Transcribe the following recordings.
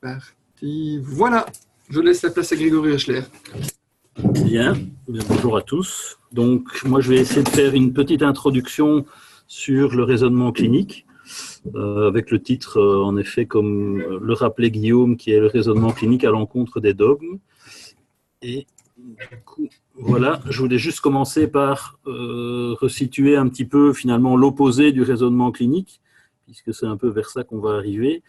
parti. Voilà, je laisse la place à Grégory Hechler. Bien, bonjour à tous. Donc, moi, je vais essayer de faire une petite introduction sur le raisonnement clinique, avec le titre, en effet, comme le rappelait Guillaume, qui est le raisonnement clinique à l'encontre des dogmes. Et du coup, voilà, je voulais juste commencer par resituer un petit peu, finalement, l'opposé du raisonnement clinique, puisque c'est un peu vers ça qu'on va arriver,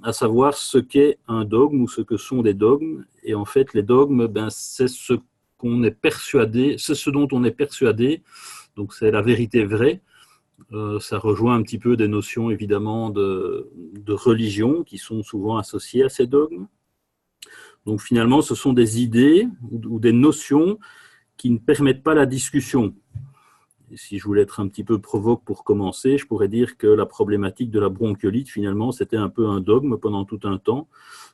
à savoir ce qu'est un dogme ou ce que sont des dogmes. Et en fait, les dogmes, c'est ce qu'on est persuadé, c'est ce dont on est persuadé, donc c'est la vérité vraie. Ça rejoint un petit peu des notions, évidemment, de religion qui sont souvent associées à ces dogmes. Donc finalement, ce sont des idées ou des notions qui ne permettent pas la discussion. Et si je voulais être un petit peu provoque pour commencer, je pourrais dire que la problématique de la bronchiolite, finalement, c'était un peu un dogme pendant tout un temps.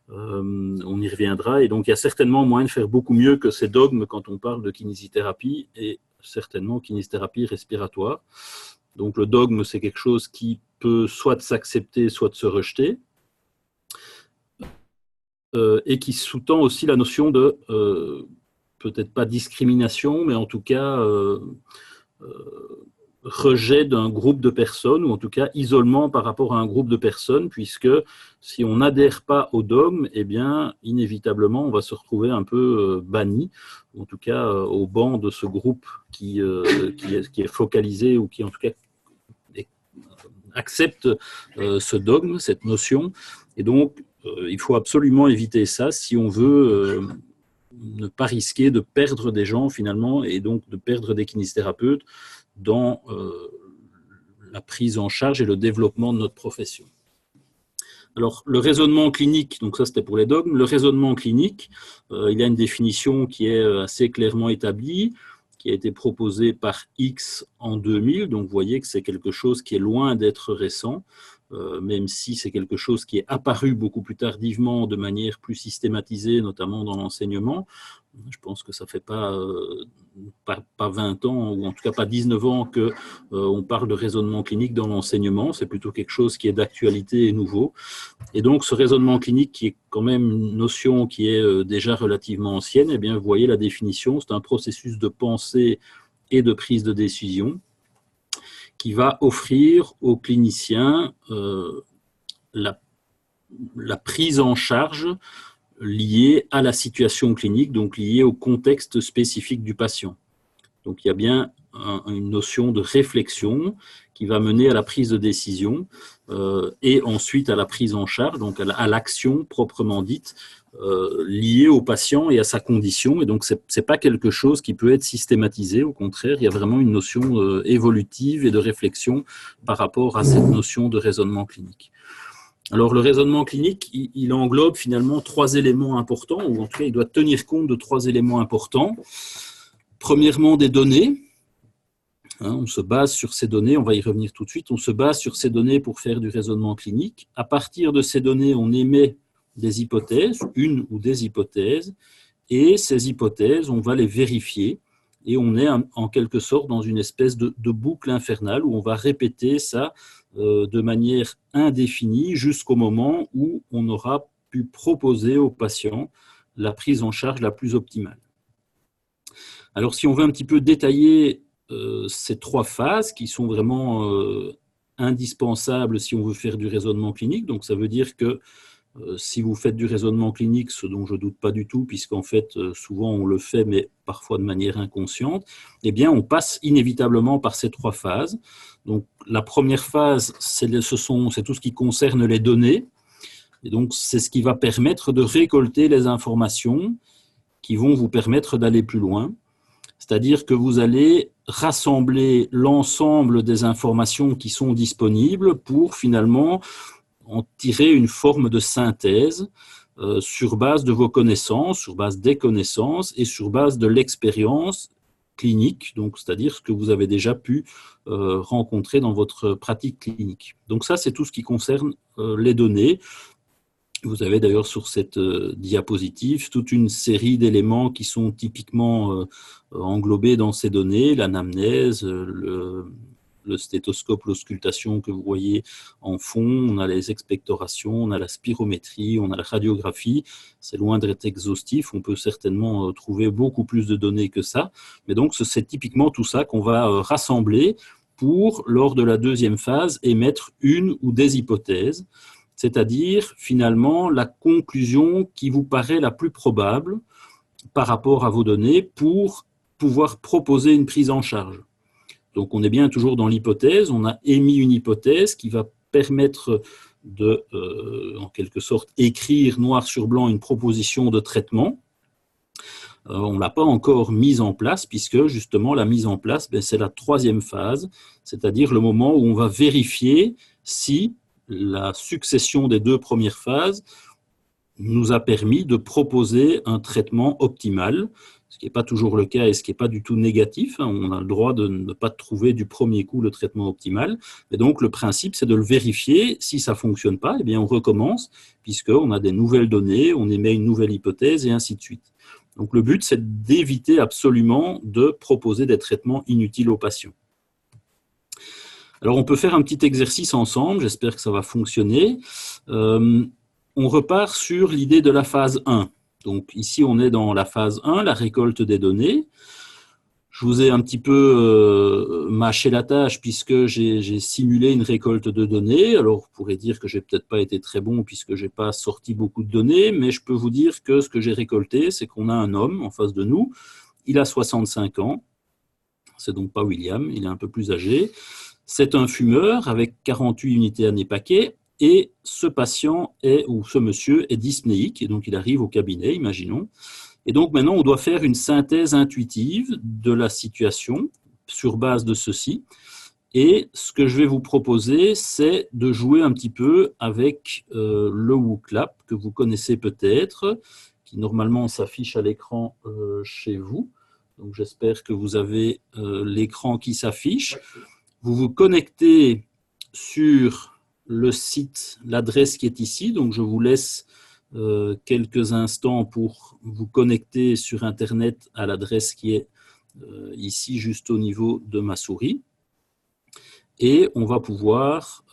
On y reviendra. Et donc, il y a certainement moyen de faire beaucoup mieux que ces dogmes quand on parle de kinésithérapie et certainement kinésithérapie respiratoire. Donc, le dogme, c'est quelque chose qui peut soit s'accepter, soit de se rejeter. Et qui sous-tend aussi la notion de, peut-être pas discrimination, mais en tout cas, rejet d'un groupe de personnes, ou en tout cas isolement par rapport à un groupe de personnes, puisque si on n'adhère pas au dogme, eh bien, inévitablement, on va se retrouver un peu banni, ou en tout cas au banc de ce groupe qui est focalisé, ou qui en tout cas accepte ce dogme, cette notion. Et donc, il faut absolument éviter ça si on veut ne pas risquer de perdre des gens finalement, et donc de perdre des kinésithérapeutes dans la prise en charge et le développement de notre profession. Alors, le raisonnement clinique, donc ça c'était pour les dogmes, le raisonnement clinique, il y a une définition qui est assez clairement établie, qui a été proposée par X en 2000, donc vous voyez que c'est quelque chose qui est loin d'être récent, même si c'est quelque chose qui est apparu beaucoup plus tardivement de manière plus systématisée, notamment dans l'enseignement. Je pense que ça ne fait pas 20 ans, ou en tout cas pas 19 ans qu'on parle de raisonnement clinique dans l'enseignement. C'est plutôt quelque chose qui est d'actualité et nouveau. Et donc, ce raisonnement clinique, qui est quand même une notion qui est déjà relativement ancienne, eh bien, vous voyez la définition, c'est un processus de pensée et de prise de décision qui va offrir aux cliniciens la prise en charge liée à la situation clinique, donc liée au contexte spécifique du patient. Donc il y a bien une notion de réflexion qui va mener à la prise de décision et ensuite à la prise en charge, donc à l'action proprement dite, liée au patient et à sa condition. Et donc, ce n'est pas quelque chose qui peut être systématisé. Au contraire, il y a vraiment une notion évolutive et de réflexion par rapport à cette notion de raisonnement clinique. Alors, le raisonnement clinique, il englobe finalement 3 éléments importants, ou en tout cas, il doit tenir compte de 3 éléments importants. Premièrement, des données. On se base sur ces données, on va y revenir tout de suite, on se base sur ces données pour faire du raisonnement clinique. À partir de ces données, on émet des hypothèses, une ou des hypothèses, et ces hypothèses, on va les vérifier, et on est en quelque sorte dans une espèce de boucle infernale où on va répéter ça de manière indéfinie jusqu'au moment où on aura pu proposer au patient la prise en charge la plus optimale. Alors, si on veut un petit peu détailler ces 3 phases qui sont vraiment indispensables si on veut faire du raisonnement clinique, donc ça veut dire que si vous faites du raisonnement clinique, ce dont je ne doute pas du tout, puisqu'en fait, souvent on le fait, mais parfois de manière inconsciente, eh bien, on passe inévitablement par ces 3 phases. Donc, la première phase, c'est tout ce qui concerne les données. Et donc, c'est ce qui va permettre de récolter les informations qui vont vous permettre d'aller plus loin. C'est-à-dire que vous allez rassembler l'ensemble des informations qui sont disponibles pour finalement en tirer une forme de synthèse sur base de vos connaissances, sur base des connaissances et sur base de l'expérience clinique, donc c'est-à-dire ce que vous avez déjà pu rencontrer dans votre pratique clinique. Donc ça, c'est tout ce qui concerne les données. Vous avez d'ailleurs sur cette diapositive toute une série d'éléments qui sont typiquement englobés dans ces données, l'anamnèse, le stéthoscope, l'auscultation que vous voyez en fond, on a les expectorations, on a la spirométrie, on a la radiographie. C'est loin d'être exhaustif, on peut certainement trouver beaucoup plus de données que ça. Mais donc, c'est typiquement tout ça qu'on va rassembler pour, lors de la deuxième phase, émettre une ou des hypothèses, c'est-à-dire finalement la conclusion qui vous paraît la plus probable par rapport à vos données pour pouvoir proposer une prise en charge. Donc on est bien toujours dans l'hypothèse, on a émis une hypothèse qui va permettre de, en quelque sorte, écrire noir sur blanc une proposition de traitement. On ne l'a pas encore mise en place, puisque justement la mise en place, c'est la troisième phase, c'est-à-dire le moment où on va vérifier si la succession des deux premières phases nous a permis de proposer un traitement optimal, ce qui n'est pas toujours le cas et ce qui n'est pas du tout négatif. On a le droit de ne pas trouver du premier coup le traitement optimal. Et donc, le principe, c'est de le vérifier. Si ça ne fonctionne pas, eh bien, on recommence, puisqu'on a des nouvelles données, on émet une nouvelle hypothèse et ainsi de suite. Donc, le but, c'est d'éviter absolument de proposer des traitements inutiles aux patients. Alors, on peut faire un petit exercice ensemble. J'espère que ça va fonctionner. On repart sur l'idée de la phase 1. Donc ici, on est dans la phase 1, la récolte des données. Je vous ai un petit peu mâché la tâche puisque j'ai simulé une récolte de données. Alors, vous pourrez dire que je n'ai peut-être pas été très bon puisque je n'ai pas sorti beaucoup de données, mais je peux vous dire que ce que j'ai récolté, c'est qu'on a un homme en face de nous. Il a 65 ans. C'est donc pas William, il est un peu plus âgé. C'est un fumeur avec 48 unités années paquet. Et ce patient ou ce monsieur est dyspnéique, et donc il arrive au cabinet, imaginons. Et donc maintenant, on doit faire une synthèse intuitive de la situation sur base de ceci. Et ce que je vais vous proposer, c'est de jouer un petit peu avec le WooClap, que vous connaissez peut-être, qui normalement s'affiche à l'écran chez vous. Donc j'espère que vous avez l'écran qui s'affiche. Vous vous connectez sur le site, l'adresse qui est ici, donc je vous laisse quelques instants pour vous connecter sur Internet à l'adresse qui est ici, juste au niveau de ma souris. Et on va pouvoir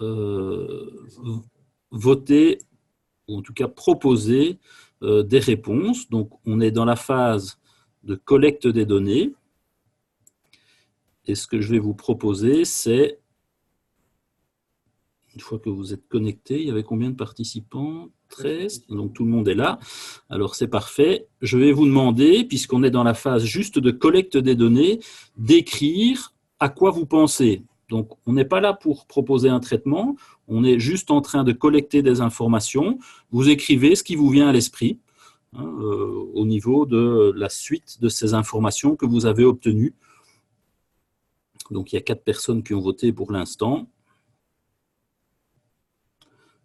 voter, ou en tout cas proposer des réponses. Donc on est dans la phase de collecte des données. Et ce que je vais vous proposer, c'est une fois que vous êtes connecté, il y avait combien de participants? 13, donc tout le monde est là. Alors c'est parfait. Je vais vous demander, puisqu'on est dans la phase juste de collecte des données, d'écrire à quoi vous pensez. Donc on n'est pas là pour proposer un traitement, on est juste en train de collecter des informations. Vous écrivez ce qui vous vient à l'esprit au niveau de la suite de ces informations que vous avez obtenues. Donc il y a 4 personnes qui ont voté pour l'instant.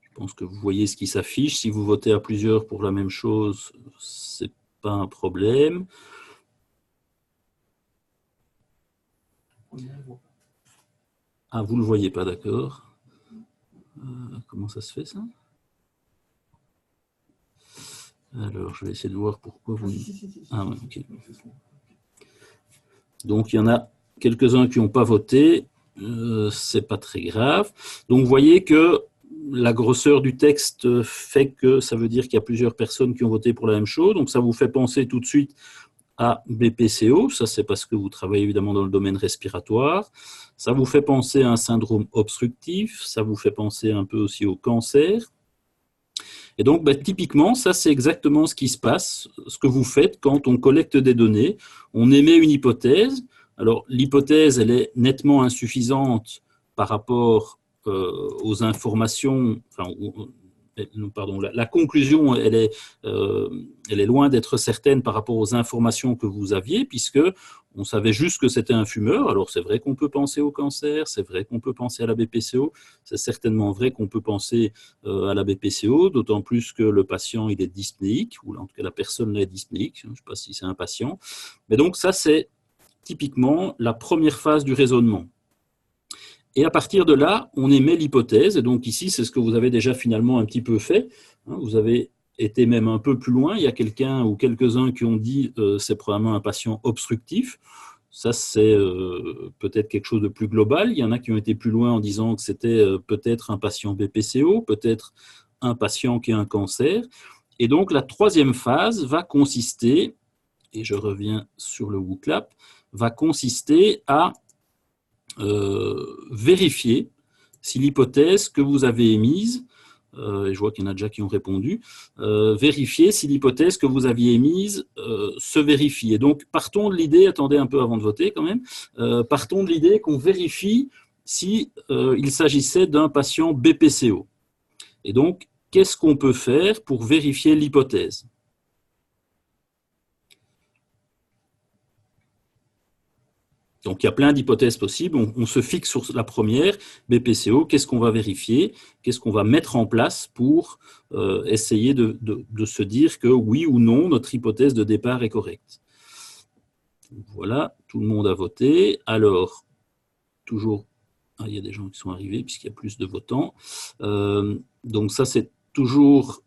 Je pense que vous voyez ce qui s'affiche. Si vous votez à plusieurs pour la même chose, ce n'est pas un problème. Ah, vous ne le voyez pas, d'accord. Comment ça se fait, ça? Alors, je vais essayer de voir pourquoi vous... Ah, ouais, ok. Donc, il y en a quelques-uns qui n'ont pas voté. Ce n'est pas très grave. Donc, vous voyez que la grosseur du texte fait que ça veut dire qu'il y a plusieurs personnes qui ont voté pour la même chose. Donc, ça vous fait penser tout de suite à BPCO. Ça, c'est parce que vous travaillez évidemment dans le domaine respiratoire. Ça vous fait penser à un syndrome obstructif. Ça vous fait penser un peu aussi au cancer. Et donc, typiquement, ça, c'est exactement ce qui se passe, ce que vous faites quand on collecte des données. On émet une hypothèse. Alors, l'hypothèse, elle est nettement insuffisante par rapport aux informations, enfin, pardon, la conclusion, elle est loin d'être certaine par rapport aux informations que vous aviez, puisque on savait juste que c'était un fumeur. Alors, c'est vrai qu'on peut penser au cancer, c'est vrai qu'on peut penser à la BPCO, c'est certainement vrai qu'on peut penser à la BPCO, d'autant plus que le patient, il est dyspnéique, ou en tout cas, la personne là est dyspnéique, je ne sais pas si c'est un patient. Mais donc, ça, c'est typiquement la première phase du raisonnement. Et à partir de là, on émet l'hypothèse. Et donc ici, c'est ce que vous avez déjà finalement un petit peu fait. Vous avez été même un peu plus loin. Il y a quelqu'un ou quelques-uns qui ont dit c'est probablement un patient obstructif. ça, c'est peut-être quelque chose de plus global. Il y en a qui ont été plus loin en disant que c'était peut-être un patient BPCO, peut-être un patient qui a un cancer. Et donc, la troisième phase va consister, et je reviens sur le WooClap, va consister à vérifier si l'hypothèse que vous avez émise, et je vois qu'il y en a déjà qui ont répondu, vérifier si l'hypothèse que vous aviez émise se vérifie. Et donc, partons de l'idée, attendez un peu avant de voter quand même, partons de l'idée qu'on vérifie si il s'agissait d'un patient BPCO. Et donc, qu'est-ce qu'on peut faire pour vérifier l'hypothèse ? Donc, il y a plein d'hypothèses possibles. On se fixe sur la première, BPCO. Qu'est-ce qu'on va vérifier? Qu'est-ce qu'on va mettre en place pour essayer de se dire que oui ou non, notre hypothèse de départ est correcte? Voilà, tout le monde a voté. Alors, toujours, il y a des gens qui sont arrivés puisqu'il y a plus de votants. Donc, ça, c'est toujours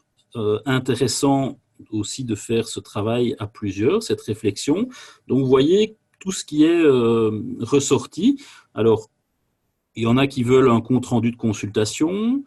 intéressant aussi de faire ce travail à plusieurs, cette réflexion. Donc, vous voyez tout ce qui est ressorti. Alors, il y en a qui veulent un compte-rendu de consultation.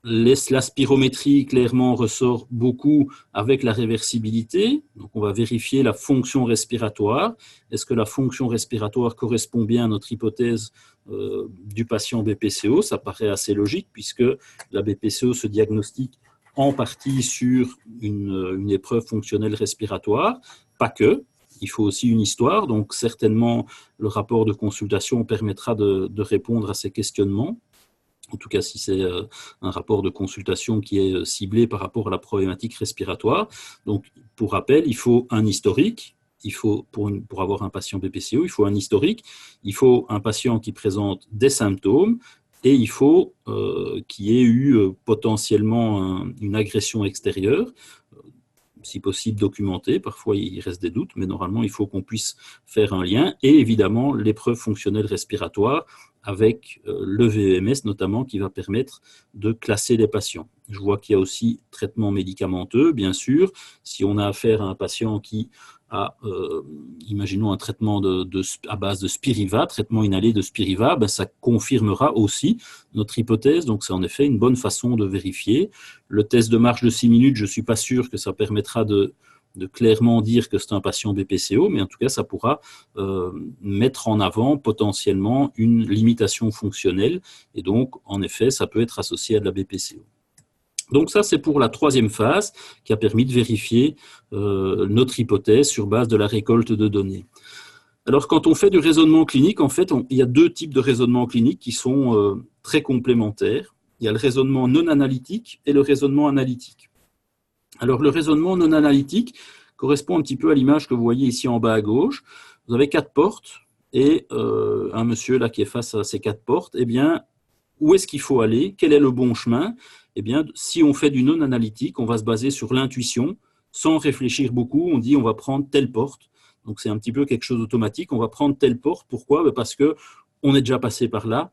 La spirométrie, clairement, ressort beaucoup avec la réversibilité. Donc, on va vérifier la fonction respiratoire. Est-ce que la fonction respiratoire correspond bien à notre hypothèse du patient BPCO? Ça paraît assez logique puisque la BPCO se diagnostique en partie sur une épreuve fonctionnelle respiratoire, pas que. Il faut aussi une histoire, donc certainement le rapport de consultation permettra de répondre à ces questionnements, en tout cas si c'est un rapport de consultation qui est ciblé par rapport à la problématique respiratoire. Donc pour rappel, il faut un historique, pour avoir un patient BPCO, il faut un historique, il faut un patient qui présente des symptômes, et il faut qu'il y ait eu potentiellement une agression extérieure, si possible documenté, parfois il reste des doutes, mais normalement il faut qu'on puisse faire un lien, et évidemment l'épreuve fonctionnelle respiratoire avec le VEMS notamment qui va permettre de classer les patients. Je vois qu'il y a aussi traitement médicamenteux, bien sûr, si on a affaire à un patient qui a, imaginons un traitement à base de Spiriva, traitement inhalé de Spiriva, ben ça confirmera aussi notre hypothèse, donc c'est en effet une bonne façon de vérifier. Le test de marche de 6 minutes, je ne suis pas sûr que ça permettra de clairement dire que c'est un patient BPCO, mais en tout cas, ça pourra mettre en avant potentiellement une limitation fonctionnelle, et donc, en effet, ça peut être associé à de la BPCO. Donc ça, c'est pour la troisième phase qui a permis de vérifier notre hypothèse sur base de la récolte de données. Alors, quand on fait du raisonnement clinique, en fait, il y a deux types de raisonnement clinique qui sont très complémentaires. Il y a le raisonnement non analytique et le raisonnement analytique. Alors, le raisonnement non analytique correspond un petit peu à l'image que vous voyez ici en bas à gauche. Vous avez 4 portes et un monsieur là qui est face à ces 4 portes. Eh bien, où est-ce qu'il faut aller? Quel est le bon chemin? Eh bien, si on fait du non analytique, on va se baser sur l'intuition, sans réfléchir beaucoup. On dit on va prendre telle porte. Donc, c'est un petit peu quelque chose d'automatique. On va prendre telle porte. Pourquoi? Parce qu'on est déjà passé par là.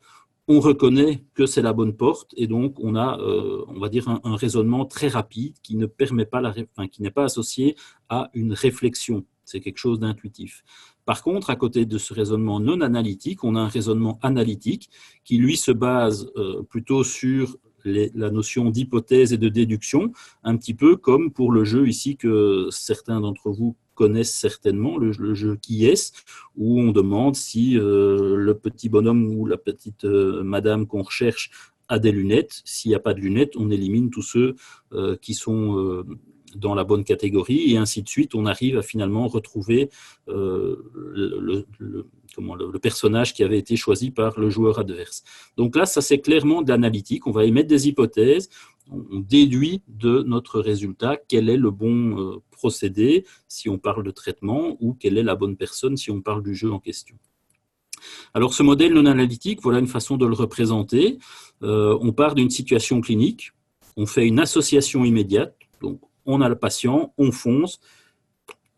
On reconnaît que c'est la bonne porte et donc on a, on va dire, un raisonnement très rapide qui ne permet pas qui n'est pas associé à une réflexion. C'est quelque chose d'intuitif. Par contre, à côté de ce raisonnement non analytique, on a un raisonnement analytique qui, lui, se base plutôt sur la notion d'hypothèse et de déduction, un petit peu comme pour le jeu ici que certains d'entre vous connaissent certainement, le jeu Qui est-ce, où on demande si le petit bonhomme ou la petite madame qu'on recherche a des lunettes. S'il n'y a pas de lunettes, on élimine tous ceux qui sont dans la bonne catégorie, et ainsi de suite. On arrive à finalement retrouver le personnage qui avait été choisi par le joueur adverse. Donc là, ça c'est clairement de l'analytique. On va émettre des hypothèses, on déduit de notre résultat quel est le bon procédé si on parle de traitement, ou quelle est la bonne personne si on parle du jeu en question. Alors ce modèle non analytique, voilà une façon de le représenter. On part d'une situation clinique, on fait une association immédiate, donc on a le patient, on fonce,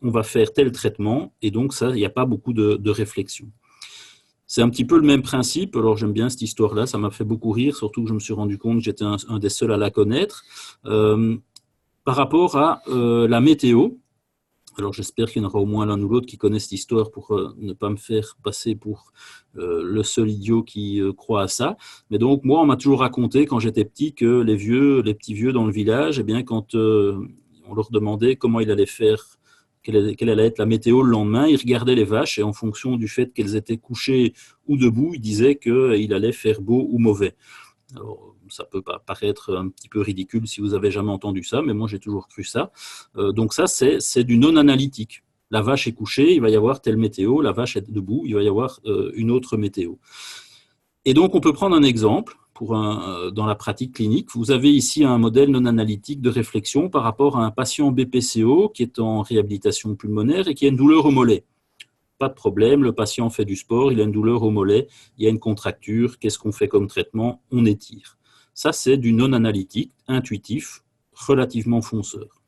on va faire tel traitement, et donc ça, il n'y a pas beaucoup de réflexion. C'est un petit peu le même principe. Alors j'aime bien cette histoire-là, ça m'a fait beaucoup rire, surtout que je me suis rendu compte que j'étais un des seuls à la connaître. Par rapport à la météo, Alors j'espère qu'il y en aura au moins l'un ou l'autre qui connaissent l'histoire pour ne pas me faire passer pour le seul idiot qui croit à ça. Mais donc moi, on m'a toujours raconté quand j'étais petit que les petits vieux dans le village, eh bien, quand on leur demandait comment il allait faire, quelle allait être la météo le lendemain, ils regardaient les vaches et en fonction du fait qu'elles étaient couchées ou debout, ils disaient qu'il allait faire beau ou mauvais. Alors, ça peut paraître un petit peu ridicule si vous avez jamais entendu ça, mais moi j'ai toujours cru ça. Donc ça, c'est du non-analytique. La vache est couchée, il va y avoir telle météo, la vache est debout, il va y avoir une autre météo. Et donc on peut prendre un exemple dans la pratique clinique. Vous avez ici un modèle non-analytique de réflexion par rapport à un patient BPCO qui est en réhabilitation pulmonaire et qui a une douleur au mollet. Pas de problème, le patient fait du sport, il a une douleur au mollet, il y a une contracture, qu'est-ce qu'on fait comme traitement? On étire. Ça, c'est du non-analytique, intuitif, relativement fonceur.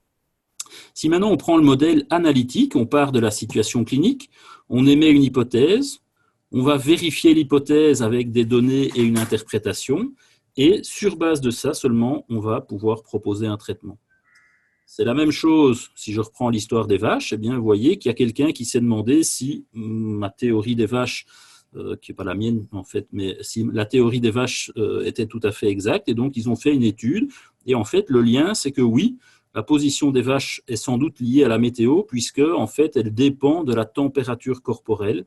Si maintenant on prend le modèle analytique, on part de la situation clinique, on émet une hypothèse, on va vérifier l'hypothèse avec des données et une interprétation, et sur base de ça seulement, on va pouvoir proposer un traitement. C'est la même chose si je reprends l'histoire des vaches. Eh bien, vous voyez qu'il y a quelqu'un qui s'est demandé si ma théorie des vaches, qui n'est pas la mienne en fait, mais si la théorie des vaches était tout à fait exacte. Et donc, ils ont fait une étude. Et en fait, le lien, c'est que oui, la position des vaches est sans doute liée à la météo, puisque en fait, elle dépend de la température corporelle.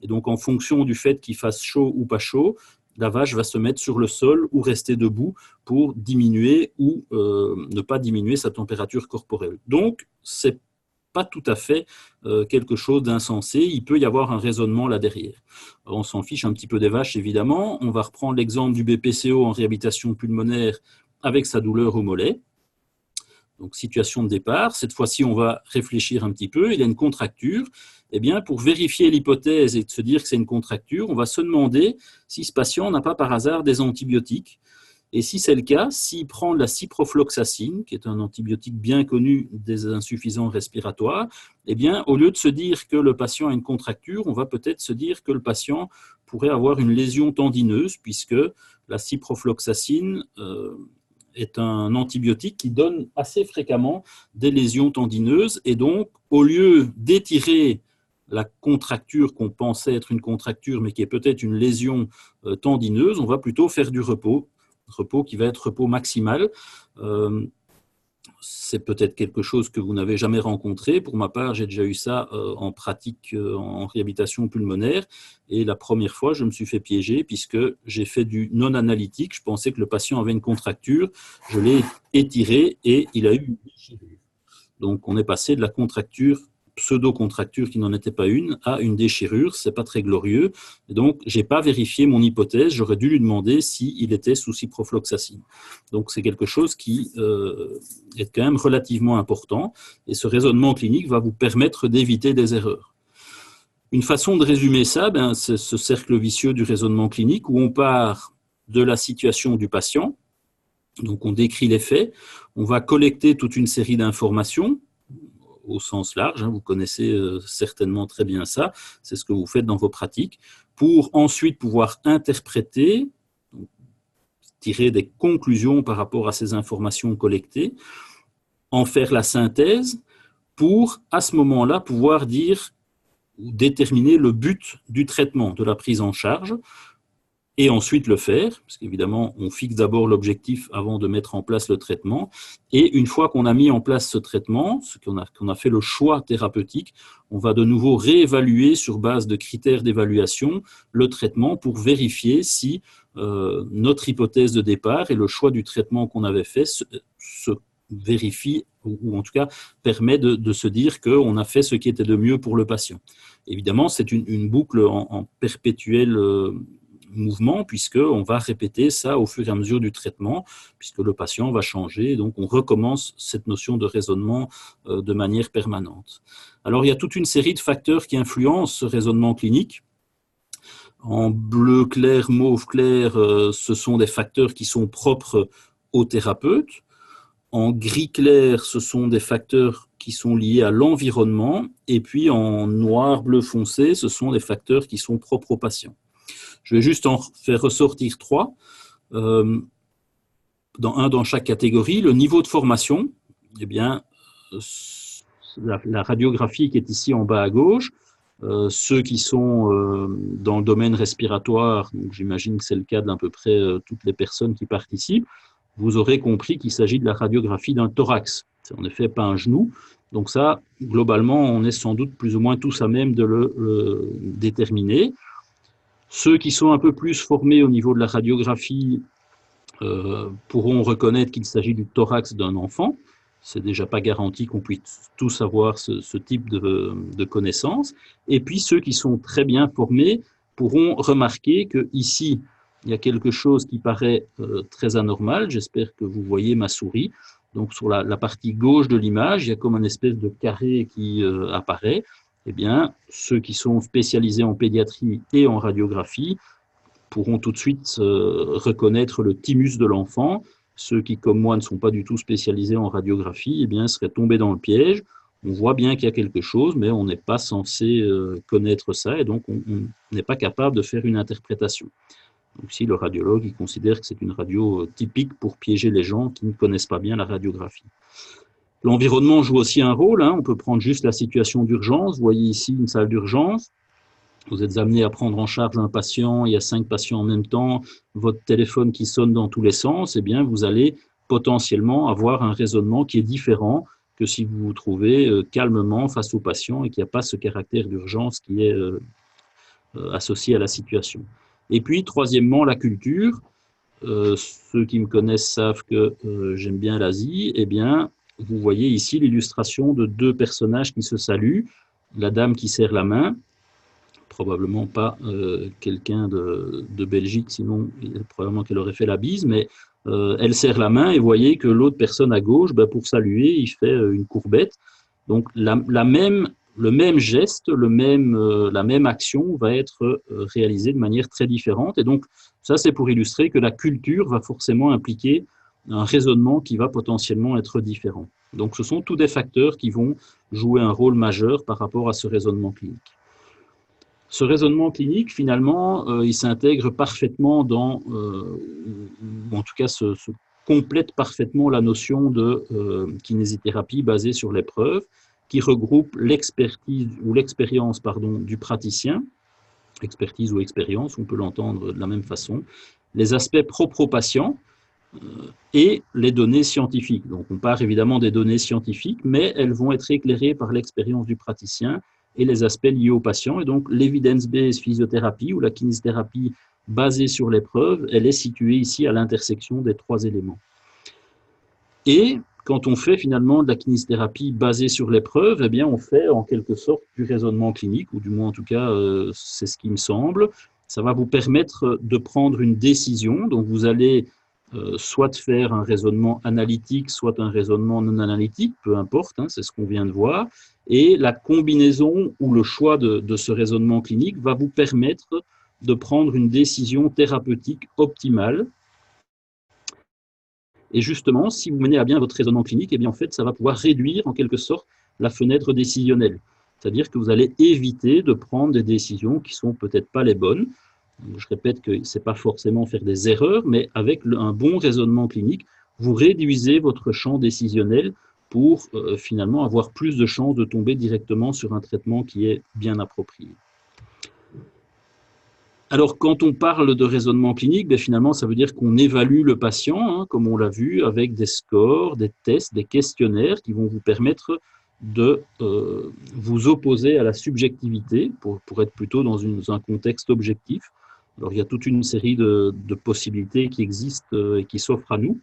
Et donc, en fonction du fait qu'il fasse chaud ou pas chaud, la vache va se mettre sur le sol ou rester debout pour diminuer ou ne pas diminuer sa température corporelle. Donc, ce n'est pas tout à fait quelque chose d'insensé. Il peut y avoir un raisonnement là derrière. Alors, on s'en fiche un petit peu des vaches, évidemment. On va reprendre l'exemple du BPCO en réhabilitation pulmonaire avec sa douleur au mollet. Donc, situation de départ. Cette fois-ci, on va réfléchir un petit peu. Il y a une contracture. Eh bien, pour vérifier l'hypothèse et se dire que c'est une contracture, on va se demander si ce patient n'a pas par hasard des antibiotiques. Et si c'est le cas, s'il prend de la ciprofloxacine, qui est un antibiotique bien connu des insuffisants respiratoires, eh bien, au lieu de se dire que le patient a une contracture, on va peut-être se dire que le patient pourrait avoir une lésion tendineuse, puisque la ciprofloxacine est un antibiotique qui donne assez fréquemment des lésions tendineuses. Et donc, au lieu d'étirer la contracture qu'on pensait être une contracture, mais qui est peut-être une lésion tendineuse, on va plutôt faire du repos qui va être repos maximal. C'est peut-être quelque chose que vous n'avez jamais rencontré. Pour ma part, j'ai déjà eu ça en pratique en réhabilitation pulmonaire. Et la première fois, je me suis fait piéger puisque j'ai fait du non-analytique. Je pensais que le patient avait une contracture. Je l'ai étiré et il a eu une déchirure. Donc, on est passé de la contracture, pseudo-contracture qui n'en était pas une, à une déchirure. Ce n'est pas très glorieux. Et donc, je n'ai pas vérifié mon hypothèse. J'aurais dû lui demander s'il était sous ciprofloxacine. Donc, c'est quelque chose qui est quand même relativement important. Et ce raisonnement clinique va vous permettre d'éviter des erreurs. Une façon de résumer ça, c'est ce cercle vicieux du raisonnement clinique où on part de la situation du patient. Donc, on décrit les faits. On va collecter toute une série d'informations au sens large, vous connaissez certainement très bien ça, c'est ce que vous faites dans vos pratiques, pour ensuite pouvoir interpréter, donc, tirer des conclusions par rapport à ces informations collectées, en faire la synthèse, pour à ce moment-là pouvoir dire ou déterminer le but du traitement, de la prise en charge, et ensuite le faire, parce qu'évidemment, on fixe d'abord l'objectif avant de mettre en place le traitement. Et une fois qu'on a mis en place ce traitement, qu'on a fait le choix thérapeutique, on va de nouveau réévaluer sur base de critères d'évaluation le traitement pour vérifier si notre hypothèse de départ et le choix du traitement qu'on avait fait se vérifie, ou en tout cas permet de se dire qu'on a fait ce qui était de mieux pour le patient. Évidemment, c'est une boucle en perpétuel mouvement, puisqu'on va répéter ça au fur et à mesure du traitement, puisque le patient va changer, donc on recommence cette notion de raisonnement de manière permanente. Alors, il y a toute une série de facteurs qui influencent ce raisonnement clinique. En bleu clair, mauve clair, ce sont des facteurs qui sont propres au thérapeute. En gris clair, ce sont des facteurs qui sont liés à l'environnement. Et puis en noir, bleu foncé, ce sont des facteurs qui sont propres au patient. Je vais juste en faire ressortir 3. Dans chaque catégorie. Le niveau de formation, eh bien, la radiographie qui est ici en bas à gauche. Ceux qui sont dans le domaine respiratoire, j'imagine que c'est le cas d'à peu près toutes les personnes qui participent, vous aurez compris qu'il s'agit de la radiographie d'un thorax. C'est en effet pas un genou. Donc ça, globalement, on est sans doute plus ou moins tous à même de le déterminer. Ceux qui sont un peu plus formés au niveau de la radiographie pourront reconnaître qu'il s'agit du thorax d'un enfant. C'est déjà pas garanti qu'on puisse tous avoir ce type de connaissances. Et puis ceux qui sont très bien formés pourront remarquer que ici il y a quelque chose qui paraît très anormal. J'espère que vous voyez ma souris. Donc sur la partie gauche de l'image, il y a comme une espèce de carré qui apparaît. Eh bien, ceux qui sont spécialisés en pédiatrie et en radiographie pourront tout de suite reconnaître le thymus de l'enfant. Ceux qui, comme moi, ne sont pas du tout spécialisés en radiographie, eh bien, seraient tombés dans le piège. On voit bien qu'il y a quelque chose, mais on n'est pas censé connaître ça, et donc on n'est pas capable de faire une interprétation. Donc si le radiologue il considère que c'est une radio typique pour piéger les gens qui ne connaissent pas bien la radiographie. L'environnement joue aussi un rôle. On peut prendre juste la situation d'urgence. Vous voyez ici une salle d'urgence. Vous êtes amené à prendre en charge un patient, il y a 5 patients en même temps, votre téléphone qui sonne dans tous les sens, eh bien, vous allez potentiellement avoir un raisonnement qui est différent que si vous vous trouvez calmement face au patient et qu'il n'y a pas ce caractère d'urgence qui est associé à la situation. Et puis, troisièmement, la culture. Ceux qui me connaissent savent que j'aime bien l'Asie. Eh bien, vous voyez ici l'illustration de 2 personnages qui se saluent. La dame qui serre la main, probablement pas quelqu'un de Belgique, sinon probablement qu'elle aurait fait la bise, mais elle serre la main et vous voyez que l'autre personne à gauche, pour saluer, il fait une courbette. Donc le même geste, la même action va être réalisée de manière très différente. Et donc ça, c'est pour illustrer que la culture va forcément impliquer un raisonnement qui va potentiellement être différent. Donc ce sont tous des facteurs qui vont jouer un rôle majeur par rapport à ce raisonnement clinique. Ce raisonnement clinique, finalement, il s'intègre parfaitement dans, ou en tout cas se complète parfaitement la notion de kinésithérapie basée sur l'épreuve, qui regroupe l'expertise ou l'expérience du praticien, expertise ou expérience, on peut l'entendre de la même façon, les aspects propres au patient et les données scientifiques. Donc on part évidemment des données scientifiques, mais elles vont être éclairées par l'expérience du praticien et les aspects liés au patient. Et donc, l'evidence-based physiothérapie ou la kinésithérapie basée sur l'épreuve, elle est située ici à l'intersection des 3 éléments. Et quand on fait finalement de la kinésithérapie basée sur l'épreuve, eh bien, on fait en quelque sorte du raisonnement clinique, ou du moins en tout cas, c'est ce qui me semble. Ça va vous permettre de prendre une décision. Donc, vous allez soit faire un raisonnement analytique, soit un raisonnement non analytique, peu importe, c'est ce qu'on vient de voir. Et la combinaison ou le choix de ce raisonnement clinique va vous permettre de prendre une décision thérapeutique optimale. Et justement, si vous menez à bien votre raisonnement clinique, eh bien en fait, ça va pouvoir réduire en quelque sorte la fenêtre décisionnelle. C'est-à-dire que vous allez éviter de prendre des décisions qui ne sont peut-être pas les bonnes. Je répète que ce n'est pas forcément faire des erreurs, mais avec un bon raisonnement clinique, vous réduisez votre champ décisionnel pour finalement avoir plus de chances de tomber directement sur un traitement qui est bien approprié. Alors, quand on parle de raisonnement clinique, finalement, ça veut dire qu'on évalue le patient, comme on l'a vu, avec des scores, des tests, des questionnaires qui vont vous permettre de vous opposer à la subjectivité pour être plutôt dans un contexte objectif. Alors, il y a toute une série de possibilités qui existent et qui s'offrent à nous.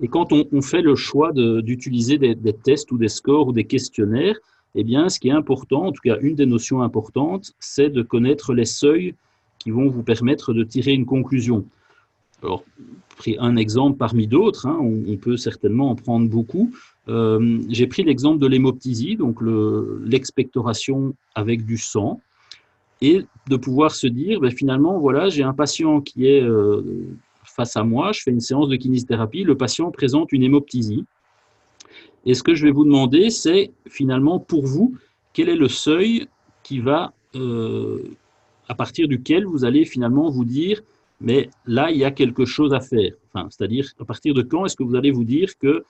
Et quand on fait le choix d'utiliser des tests ou des scores ou des questionnaires, eh bien, ce qui est important, en tout cas une des notions importantes, c'est de connaître les seuils qui vont vous permettre de tirer une conclusion. Alors, pris un exemple parmi d'autres, on peut certainement en prendre beaucoup. J'ai pris l'exemple de l'hémoptysie, donc l'expectoration avec du sang, et de pouvoir se dire, finalement, voilà, j'ai un patient qui est face à moi, je fais une séance de kinésithérapie, le patient présente une hémoptysie. Et ce que je vais vous demander, c'est finalement pour vous, quel est le seuil qui va, à partir duquel vous allez finalement vous dire, mais là, il y a quelque chose à faire. Enfin, c'est-à-dire, à partir de quand est-ce que vous allez vous dire que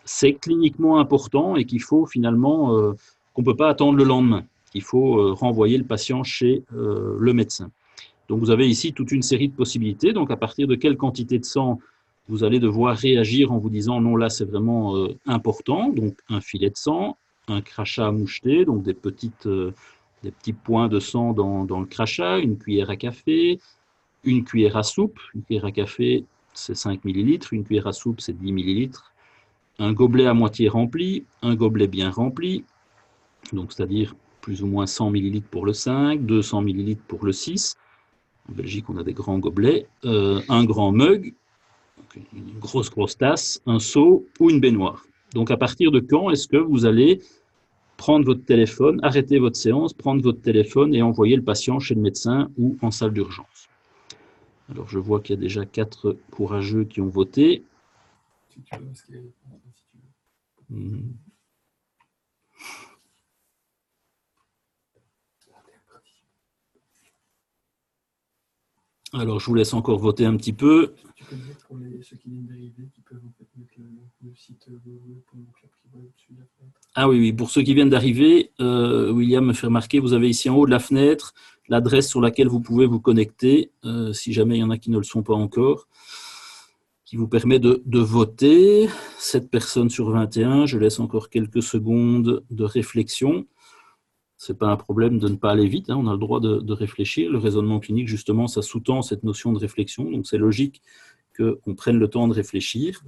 c'est cliniquement important et qu'il faut finalement, qu'on ne peut pas attendre le lendemain, qu'il faut renvoyer le patient chez le médecin. Donc, vous avez ici toute une série de possibilités. Donc, à partir de quelle quantité de sang vous allez devoir réagir en vous disant non, là, c'est vraiment important. Donc, un filet de sang, un crachat à moucheter, donc des petits points de sang dans le crachat, une cuillère à café, une cuillère à soupe. Une cuillère à café, c'est 5 millilitres. Une cuillère à soupe, c'est 10 millilitres. Un gobelet à moitié rempli, un gobelet bien rempli, donc c'est-à-dire plus ou moins 100 millilitres pour le 5, 200 millilitres pour le 6. En Belgique, on a des grands gobelets, un grand mug, une grosse tasse, un seau ou une baignoire. Donc, à partir de quand est-ce que vous allez prendre votre téléphone, arrêter votre séance, prendre votre téléphone et envoyer le patient chez le médecin ou en salle d'urgence? Alors, je vois qu'il y a déjà 4 courageux qui ont voté. Si tu veux, parce que, si tu veux. Alors, je vous laisse encore voter un petit peu. Tu peux mettre pour ceux qui viennent d'arriver, qui peuvent en fait mettre le site www.club qui va au-dessus de la fenêtre. Ah oui, pour ceux qui viennent d'arriver, William me fait remarquer, vous avez ici en haut de la fenêtre l'adresse sur laquelle vous pouvez vous connecter, si jamais il y en a qui ne le sont pas encore, qui vous permet de voter. 7 personnes sur 21, je laisse encore quelques secondes de réflexion. Ce n'est pas un problème de ne pas aller vite, hein, on a le droit de réfléchir. Le raisonnement clinique, justement, ça sous-tend cette notion de réflexion, donc c'est logique qu'on prenne le temps de réfléchir.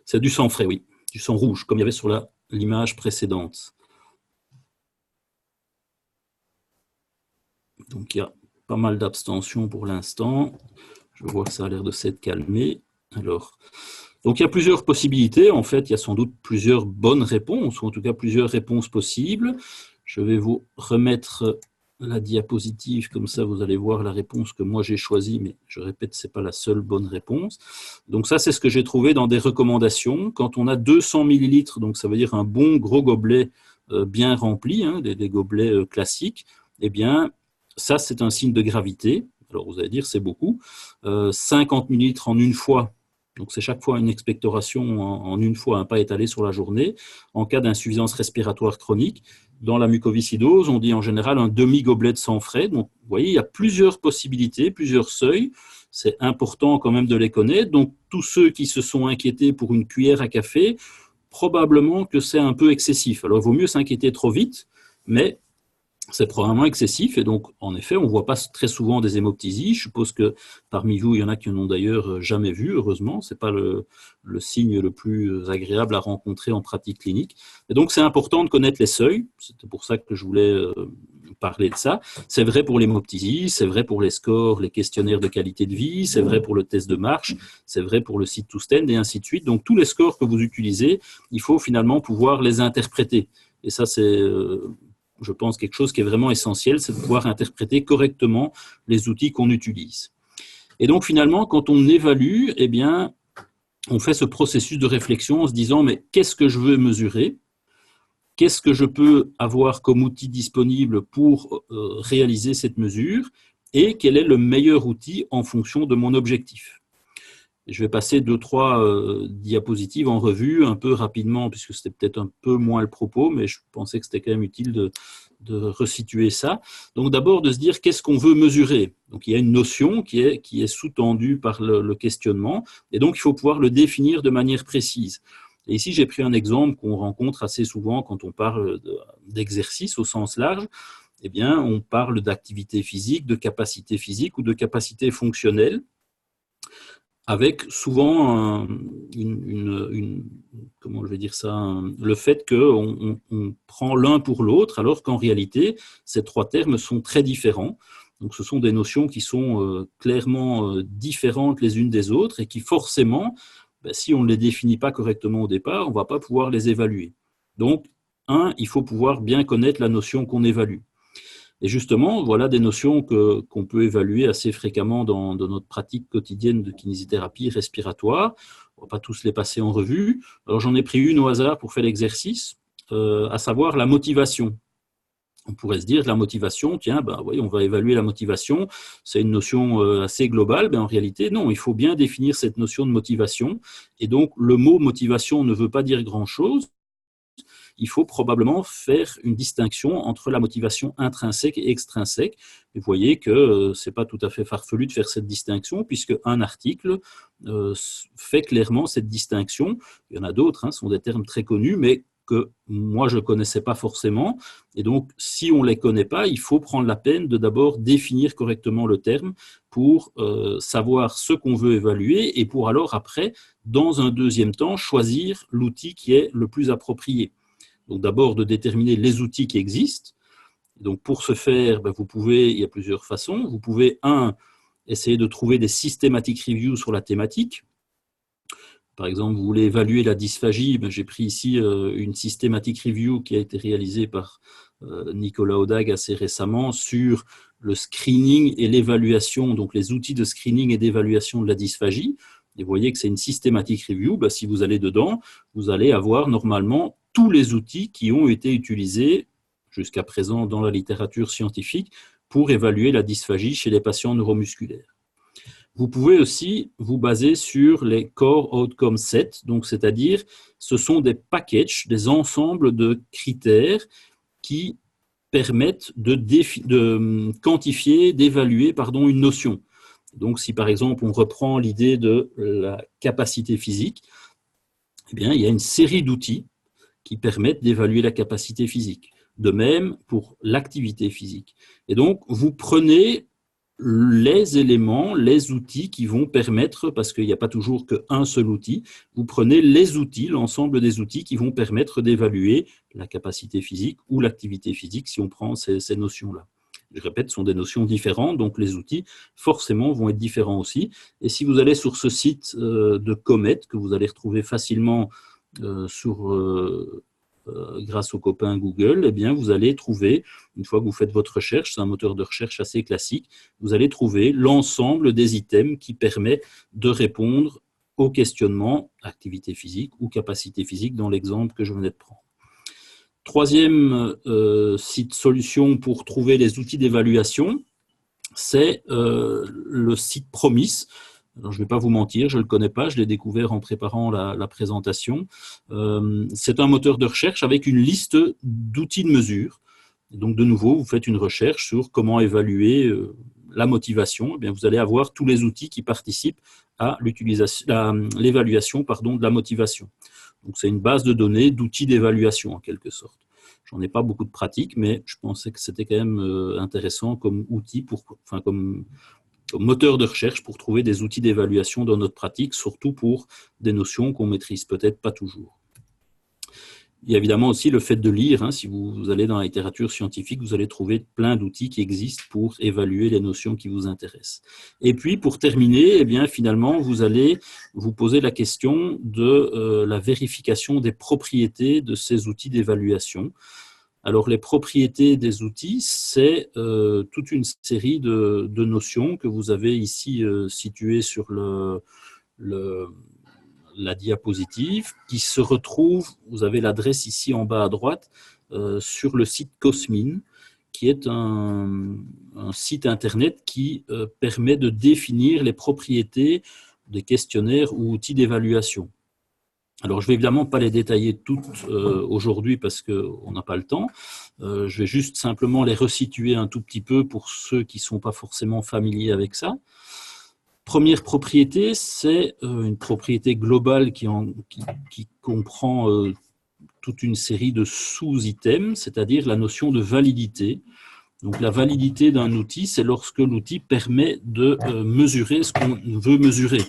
C'est du sang frais, oui, du sang rouge, comme il y avait sur l'image précédente. Donc il y a pas mal d'abstentions pour l'instant. Je vois que ça a l'air de s'être calmé. Alors, donc il y a plusieurs possibilités. En fait, il y a sans doute plusieurs bonnes réponses, ou en tout cas plusieurs réponses possibles. Je vais vous remettre la diapositive, comme ça vous allez voir la réponse que moi j'ai choisie, mais je répète, ce n'est pas la seule bonne réponse. Donc ça, c'est ce que j'ai trouvé dans des recommandations. Quand on a 200 millilitres, donc ça veut dire un bon gros gobelet bien rempli, hein, des gobelets classiques, eh bien, ça c'est un signe de gravité. Alors vous allez dire, c'est beaucoup. 50 millilitres en une fois, donc c'est chaque fois une expectoration en une fois, pas étalée sur la journée. En cas d'insuffisance respiratoire chronique, dans la mucoviscidose, on dit en général un demi-gobelet de sang frais. Donc vous voyez, il y a plusieurs possibilités, plusieurs seuils. C'est important quand même de les connaître. Donc tous ceux qui se sont inquiétés pour une cuillère à café, probablement que c'est un peu excessif. Alors il vaut mieux s'inquiéter trop vite, mais c'est probablement excessif et donc, en effet, on ne voit pas très souvent des hémoptysies. Je suppose que parmi vous, il y en a qui n'en ont d'ailleurs jamais vu, heureusement. Ce n'est pas le signe le plus agréable à rencontrer en pratique clinique. Et donc, c'est important de connaître les seuils. C'était pour ça que je voulais parler de ça. C'est vrai pour l'hémoptysie, c'est vrai pour les scores, les questionnaires de qualité de vie, c'est vrai pour le test de marche, c'est vrai pour le site to stand et ainsi de suite. Donc, tous les scores que vous utilisez, il faut finalement pouvoir les interpréter. Et ça, c'est... je pense quelque chose qui est vraiment essentiel, c'est de pouvoir interpréter correctement les outils qu'on utilise. Et donc finalement, quand on évalue, eh bien, on fait ce processus de réflexion en se disant, mais qu'est-ce que je veux mesurer? Qu'est-ce que je peux avoir comme outil disponible pour réaliser cette mesure? Et quel est le meilleur outil en fonction de mon objectif? Je vais passer 2-3 diapositives en revue, un peu rapidement, puisque c'était peut-être un peu moins le propos, mais je pensais que c'était quand même utile de resituer ça. Donc d'abord, de se dire qu'est-ce qu'on veut mesurer. Donc il y a une notion qui est sous-tendue par le questionnement, et donc il faut pouvoir le définir de manière précise. Et ici, j'ai pris un exemple qu'on rencontre assez souvent quand on parle d'exercice au sens large. Eh bien, on parle d'activité physique, de capacité physique ou de capacité fonctionnelle, avec souvent comment je vais dire ça, le fait qu'on prend l'un pour l'autre, alors qu'en réalité, ces 3 termes sont très différents. Donc, ce sont des notions qui sont clairement différentes les unes des autres et qui forcément, si on ne les définit pas correctement au départ, on ne va pas pouvoir les évaluer. Donc, il faut pouvoir bien connaître la notion qu'on évalue. Et justement, voilà des notions qu'on peut évaluer assez fréquemment dans notre pratique quotidienne de kinésithérapie respiratoire. On ne va pas tous les passer en revue. Alors, j'en ai pris une au hasard pour faire l'exercice, à savoir la motivation. On pourrait se dire la motivation, tiens, ben, oui, on va évaluer la motivation, c'est une notion assez globale, mais en réalité, non, il faut bien définir cette notion de motivation. Et donc, le mot motivation ne veut pas dire grand-chose. Il faut probablement faire une distinction entre la motivation intrinsèque et extrinsèque. Et vous voyez que ce n'est pas tout à fait farfelu de faire cette distinction, puisque un article fait clairement cette distinction. Il y en a d'autres, ce sont des termes très connus, mais que moi, je ne connaissais pas forcément. Et donc, si on ne les connaît pas, il faut prendre la peine de d'abord définir correctement le terme pour savoir ce qu'on veut évaluer et pour alors, après, dans un deuxième temps, choisir l'outil qui est le plus approprié. Donc, d'abord, de déterminer les outils qui existent. Donc, pour ce faire, vous pouvez, il y a plusieurs façons. Vous pouvez, essayer de trouver des systematic reviews sur la thématique. Par exemple, vous voulez évaluer la dysphagie, j'ai pris ici une systematic review qui a été réalisée par Nicolas Audag assez récemment sur le screening et l'évaluation, donc les outils de screening et d'évaluation de la dysphagie. Et vous voyez que c'est une systematic review. Si vous allez dedans, vous allez avoir normalement tous les outils qui ont été utilisés jusqu'à présent dans la littérature scientifique pour évaluer la dysphagie chez les patients neuromusculaires. Vous pouvez aussi vous baser sur les Core Outcome Sets, donc c'est-à-dire ce sont des packages, des ensembles de critères qui permettent de quantifier, d'évaluer une notion. Donc si par exemple on reprend l'idée de la capacité physique, eh bien, il y a une série d'outils qui permettent d'évaluer la capacité physique. De même pour l'activité physique. Et donc vous prenez les éléments, les outils qui vont permettre, parce qu'il n'y a pas toujours qu'un seul outil, vous prenez les outils, l'ensemble des outils qui vont permettre d'évaluer la capacité physique ou l'activité physique si on prend ces notions-là. Je répète, ce sont des notions différentes, donc les outils forcément vont être différents aussi. Et si vous allez sur ce site de Comet, que vous allez retrouver facilement grâce aux copains Google, eh bien, vous allez trouver, une fois que vous faites votre recherche, c'est un moteur de recherche assez classique, vous allez trouver l'ensemble des items qui permet de répondre au questionnement activité physique ou capacité physique dans l'exemple que je venais de prendre. Troisième site solution pour trouver les outils d'évaluation, c'est le site Promis. Alors, je ne vais pas vous mentir, je ne le connais pas, je l'ai découvert en préparant la présentation. C'est un moteur de recherche avec une liste d'outils de mesure. Et donc, de nouveau, vous faites une recherche sur comment évaluer la motivation. Eh bien, vous allez avoir tous les outils qui participent à l'évaluation de la motivation. Donc, c'est une base de données d'outils d'évaluation, en quelque sorte. J'en ai pas beaucoup de pratique, mais je pensais que c'était quand même intéressant comme outil, comme moteur de recherche pour trouver des outils d'évaluation dans notre pratique, surtout pour des notions qu'on maîtrise peut-être pas toujours. Il y a évidemment aussi le fait de lire. Si vous allez dans la littérature scientifique, vous allez trouver plein d'outils qui existent pour évaluer les notions qui vous intéressent. Et puis, pour terminer, finalement, vous allez vous poser la question de la vérification des propriétés de ces outils d'évaluation. Alors, les propriétés des outils, c'est toute une série de notions que vous avez ici situées sur la diapositive, qui se retrouvent, vous avez l'adresse ici en bas à droite, sur le site Cosmin, qui est un site internet qui permet de définir les propriétés des questionnaires ou outils d'évaluation. Alors, je ne vais évidemment pas les détailler toutes aujourd'hui parce qu'on n'a pas le temps. Je vais juste simplement les resituer un tout petit peu pour ceux qui ne sont pas forcément familiers avec ça. Première propriété, c'est une propriété globale qui comprend toute une série de sous-items, c'est-à-dire la notion de validité. Donc, la validité d'un outil, c'est lorsque l'outil permet de mesurer ce qu'on veut mesurer.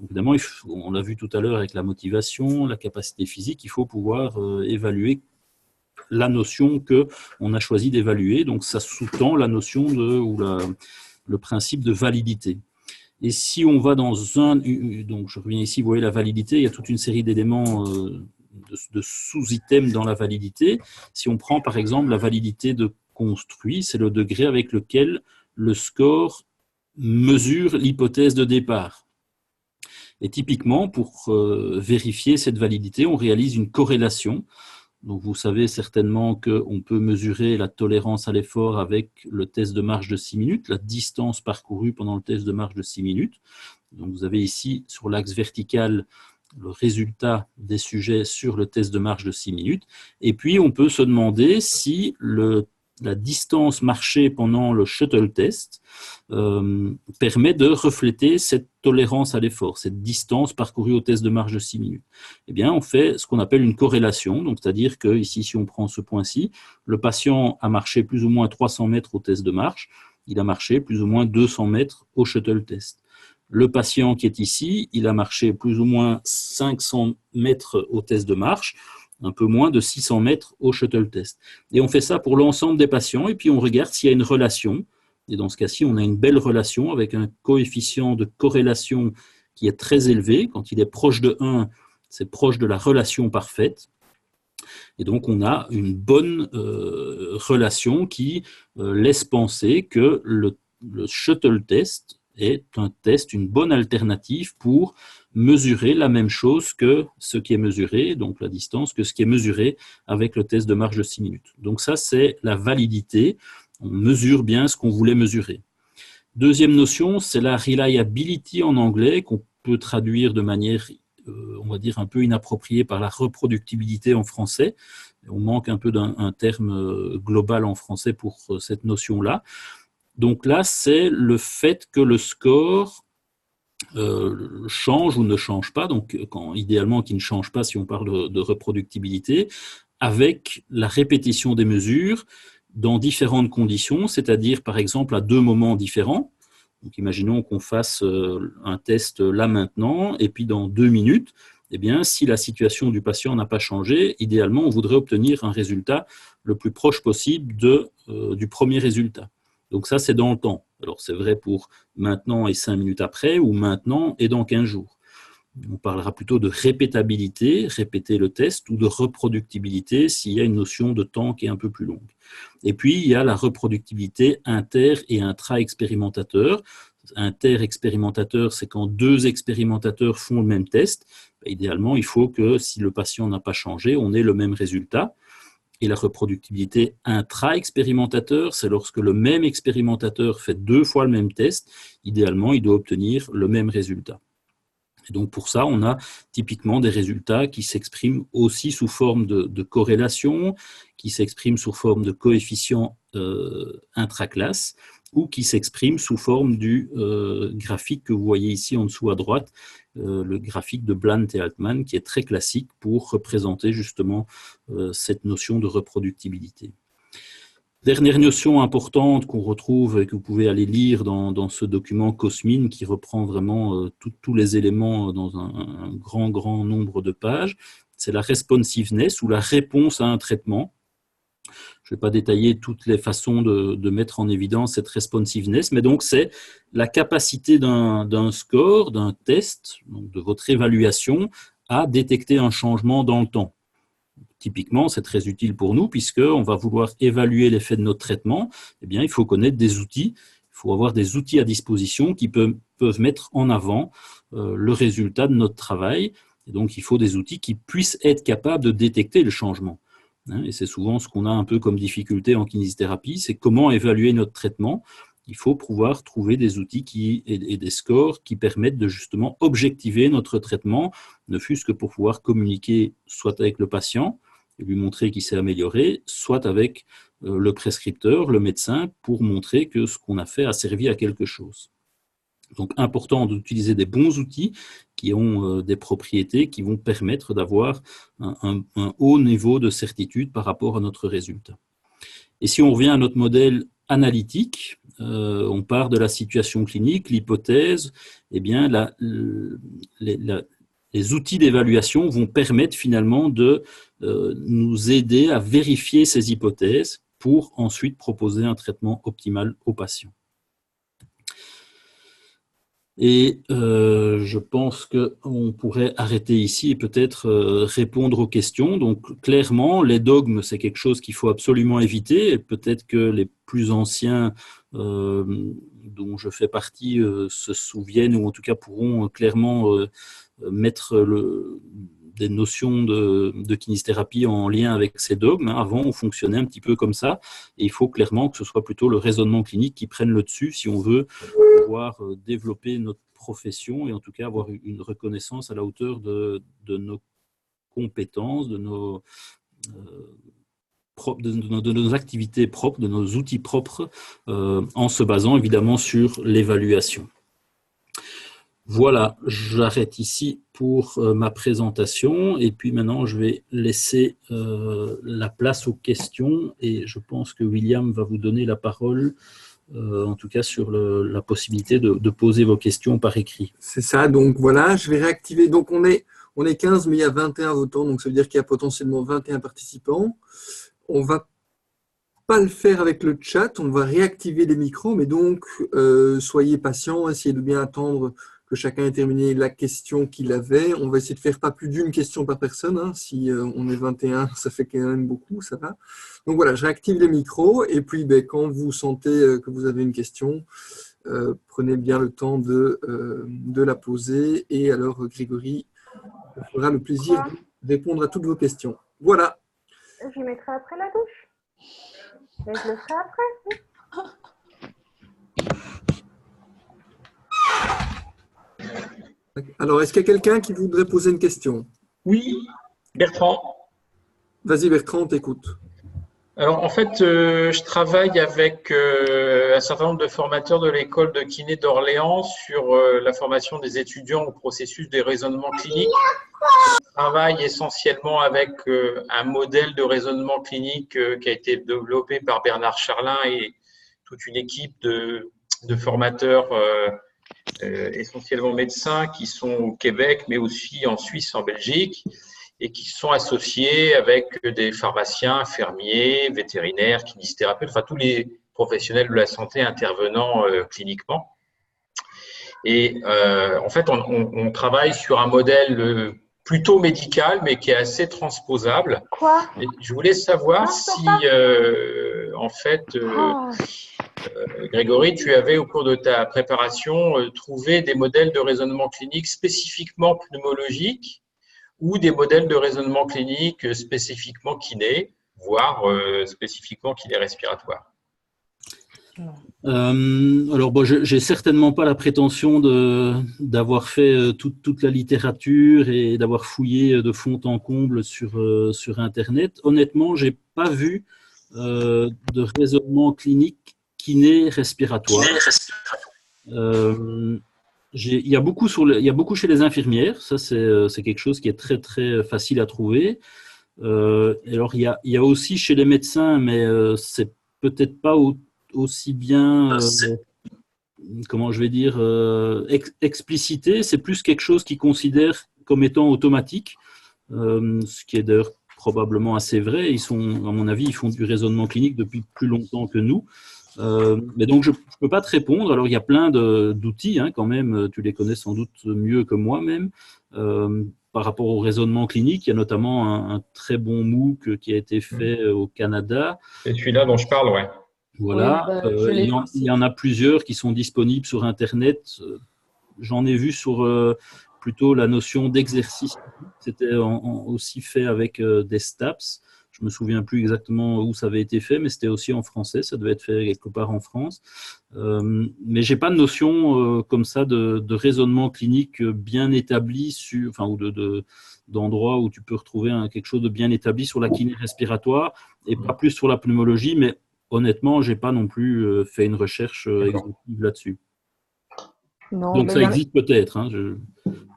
Évidemment, on l'a vu tout à l'heure avec la motivation, la capacité physique, il faut pouvoir évaluer la notion qu'on a choisi d'évaluer. Donc, ça sous-tend la notion le principe de validité. Et si on va donc je reviens ici, vous voyez la validité, il y a toute une série d'éléments de sous-items dans la validité. Si on prend par exemple la validité de construit, c'est le degré avec lequel le score mesure l'hypothèse de départ. Et typiquement, pour vérifier cette validité, on réalise une corrélation Donc, vous savez certainement qu'on peut mesurer la tolérance à l'effort avec le test de marche de 6 minutes, la distance parcourue pendant le test de marche de 6 minutes. Donc, vous avez ici, sur l'axe vertical, le résultat des sujets sur le test de marche de 6 minutes. Et puis, on peut se demander si la distance marchée pendant le shuttle test permet de refléter cette tolérance à l'effort, cette distance parcourue au test de marche de 6 minutes. Eh bien, on fait ce qu'on appelle une corrélation. Donc, c'est-à-dire que ici, si on prend ce point-ci, le patient a marché plus ou moins 300 mètres au test de marche, il a marché plus ou moins 200 mètres au shuttle test. Le patient qui est ici, il a marché plus ou moins 500 mètres au test de marche, un peu moins de 600 mètres au shuttle test. Et on fait ça pour l'ensemble des patients, et puis on regarde s'il y a une relation. Et dans ce cas-ci, on a une belle relation avec un coefficient de corrélation qui est très élevé. Quand il est proche de 1, c'est proche de la relation parfaite. Et donc, on a une bonne relation qui laisse penser que le shuttle test est un test, une bonne alternative pour mesurer la même chose que ce qui est mesuré, donc la distance, que ce qui est mesuré avec le test de marche de 6 minutes. Donc ça, c'est la validité. On mesure bien ce qu'on voulait mesurer. Deuxième notion, c'est la reliability en anglais, qu'on peut traduire de manière, on va dire, un peu inappropriée par la reproductibilité en français. On manque un peu d'un terme global en français pour cette notion-là. Donc là, c'est le fait que le score change ou ne change pas, donc idéalement qu'il ne change pas si on parle de reproductibilité, avec la répétition des mesures dans différentes conditions, c'est-à-dire par exemple à 2 moments différents. Donc imaginons qu'on fasse un test là maintenant, et puis dans 2 minutes, eh bien, si la situation du patient n'a pas changé, idéalement, on voudrait obtenir un résultat le plus proche possible du premier résultat. Donc ça, c'est dans le temps. Alors, c'est vrai pour maintenant et 5 minutes après, ou maintenant et dans 15 jours. On parlera plutôt de répétabilité, répéter le test, ou de reproductibilité s'il y a une notion de temps qui est un peu plus longue. Et puis, il y a la reproductibilité inter- et intra-expérimentateur. Inter-expérimentateur, c'est quand 2 expérimentateurs font le même test. Idéalement, il faut que si le patient n'a pas changé, on ait le même résultat. Et la reproductibilité intra-expérimentateur, c'est lorsque le même expérimentateur fait 2 fois le même test. Idéalement, il doit obtenir le même résultat. Et donc pour ça, on a typiquement des résultats qui s'expriment aussi sous forme de corrélation, qui s'expriment sous forme de coefficient intraclasse, ou qui s'expriment sous forme du graphique que vous voyez ici en dessous à droite, le graphique de Blant et Altman, qui est très classique pour représenter justement cette notion de reproductibilité. Dernière notion importante qu'on retrouve et que vous pouvez aller lire dans ce document COSMIN qui reprend vraiment tous les éléments dans un grand nombre de pages, c'est la responsiveness ou la réponse à un traitement. Je ne vais pas détailler toutes les façons de mettre en évidence cette responsiveness, mais donc c'est la capacité d'un score, d'un test, donc de votre évaluation, à détecter un changement dans le temps. Typiquement, c'est très utile pour nous puisqu'on va vouloir évaluer l'effet de notre traitement. Eh bien, il faut connaître des outils, il faut avoir des outils à disposition qui peuvent mettre en avant le résultat de notre travail. Et donc, il faut des outils qui puissent être capables de détecter le changement. Et c'est souvent ce qu'on a un peu comme difficulté en kinésithérapie, c'est comment évaluer notre traitement. Il faut pouvoir trouver des outils et des scores qui permettent de justement objectiver notre traitement, ne fût-ce que pour pouvoir communiquer soit avec le patient, et lui montrer qu'il s'est amélioré, soit avec le prescripteur, le médecin, pour montrer que ce qu'on a fait a servi à quelque chose. Donc, important d'utiliser des bons outils qui ont des propriétés qui vont permettre d'avoir un haut niveau de certitude par rapport à notre résultat. Et si on revient à notre modèle analytique, on part de la situation clinique, l'hypothèse, eh bien, les outils d'évaluation vont permettre finalement de nous aider à vérifier ces hypothèses pour ensuite proposer un traitement optimal aux patients. Et je pense qu'on pourrait arrêter ici et peut-être répondre aux questions. Donc clairement, les dogmes, c'est quelque chose qu'il faut absolument éviter. Et peut-être que les plus anciens dont je fais partie se souviennent ou en tout cas pourront clairement des notions de kinésithérapie en lien avec ces dogmes. Avant, on fonctionnait un petit peu comme ça, et il faut clairement que ce soit plutôt le raisonnement clinique qui prenne le dessus si on veut pouvoir développer notre profession et en tout cas avoir une reconnaissance à la hauteur de nos compétences, de nos activités propres, de nos outils propres, en se basant évidemment sur l'évaluation. Voilà, j'arrête ici pour ma présentation et puis maintenant je vais laisser la place aux questions et je pense que William va vous donner la parole, en tout cas sur la possibilité de poser vos questions par écrit. C'est ça, donc voilà, je vais réactiver. Donc on est 15, mais il y a 21 votants, donc ça veut dire qu'il y a potentiellement 21 participants. On va pas le faire avec le chat, on va réactiver les micros, mais donc soyez patients, essayez de bien attendre que chacun ait terminé la question qu'il avait. On va essayer de faire pas plus d'une question par personne. Hein. Si on est 21, ça fait quand même beaucoup, ça va. Donc voilà, je réactive les micros et puis quand vous sentez que vous avez une question, prenez bien le temps de la poser. Et alors Grégory fera le plaisir de répondre à toutes vos questions. Voilà. Je mettrai après la douche. Mais je le ferai après. Alors, est-ce qu'il y a quelqu'un qui voudrait poser une question? Oui, Bertrand. Vas-y Bertrand, on t'écoute. Alors, en fait, je travaille avec un certain nombre de formateurs de l'école de kiné d'Orléans sur la formation des étudiants au processus des raisonnements cliniques. Je travaille essentiellement avec un modèle de raisonnement clinique qui a été développé par Bernard Charlin et toute une équipe de formateurs essentiellement médecins qui sont au Québec, mais aussi en Suisse, en Belgique, et qui sont associés avec des pharmaciens, infirmiers, vétérinaires, kinésithérapeutes, enfin tous les professionnels de la santé intervenant cliniquement. Et en fait, on travaille sur un modèle plutôt médical, mais qui est assez transposable. Et je voulais savoir si, en fait, Grégory, tu avais au cours de ta préparation trouvé des modèles de raisonnement clinique spécifiquement pneumologiques ou des modèles de raisonnement clinique spécifiquement kiné, voire spécifiquement kiné respiratoire. Alors, bon, j'ai certainement pas la prétention d'avoir fait toute la littérature et d'avoir fouillé de fond en comble sur Internet. Honnêtement, j'ai pas vu de raisonnement clinique kiné respiratoire. Il y a beaucoup chez les infirmières. Ça, c'est quelque chose qui est très très facile à trouver. Alors, il y a aussi chez les médecins, mais c'est peut-être pas aussi bien, comment je vais dire, explicité. C'est plus quelque chose qu'ils considèrent comme étant automatique, ce qui est d'ailleurs probablement assez vrai. Ils sont, à mon avis, ils font du raisonnement clinique depuis plus longtemps que nous. Mais donc, je ne peux pas te répondre. Alors, il y a plein d'outils, hein, quand même. Tu les connais sans doute mieux que moi-même. Par rapport au raisonnement clinique, il y a notamment un très bon MOOC qui a été fait au Canada. C'est celui-là dont je parle, ouais. Voilà, oui, il y en a plusieurs qui sont disponibles sur Internet. J'en ai vu sur plutôt la notion d'exercice. C'était aussi fait avec des STAPS. Je me souviens plus exactement où ça avait été fait, mais c'était aussi en français. Ça devait être fait quelque part en France. Mais j'ai pas de notion comme ça de raisonnement clinique bien établi ou d'endroit où tu peux retrouver quelque chose de bien établi sur la kiné respiratoire et pas plus sur la pneumologie, mais honnêtement, je n'ai pas non plus fait une recherche exhaustive là-dessus. Donc, ça existe peut-être. Hein.